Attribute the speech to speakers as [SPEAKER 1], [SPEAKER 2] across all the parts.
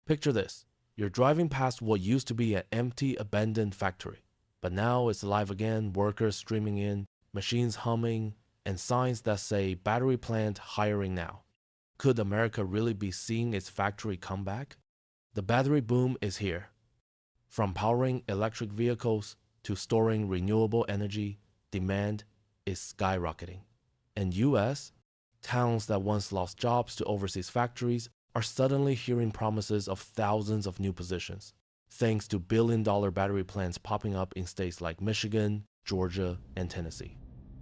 [SPEAKER 1] Picture this. You're driving past what used to be an empty, abandoned factory. But now it's alive again, workers streaming in, machines humming, and signs that say battery plant hiring now. Could America really be seeing its factory come back? The battery boom is here. From powering electric vehicles to storing renewable energy, demand is skyrocketing. In US, towns that once lost jobs to overseas factories are suddenly hearing promises of thousands of new positions, thanks to billion-dollar battery plants popping up in states like Michigan, Georgia, and Tennessee.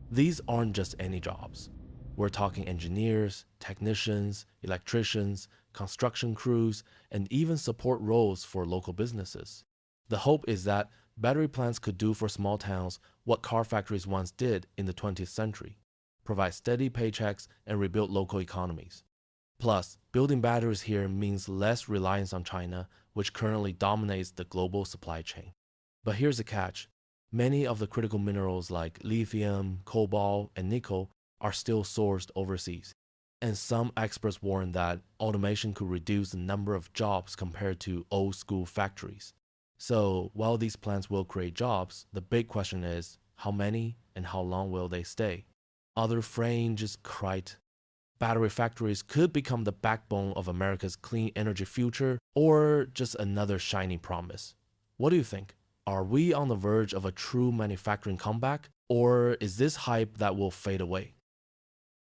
[SPEAKER 1] These aren't just any jobs. We're talking engineers, technicians, electricians, construction crews, and even support roles for local businesses. The hope is that battery plants could do for small towns what car factories once did in the 20th century, provide steady paychecks and rebuild local economies. Plus, building batteries here means less reliance on China, which currently dominates the global supply chain. But here's the catch. Many of the critical minerals like lithium, cobalt, and nickel are still sourced overseas. And some experts warn that automation could reduce the number of jobs compared to old-school factories. So, while these plants will create jobs, the big question is, how many and how long will they stay? Other fringes cried, battery factories could become the backbone of America's clean energy future or just another shiny promise. What do you think? Are we on the verge of a true manufacturing comeback, or is this hype that will fade away?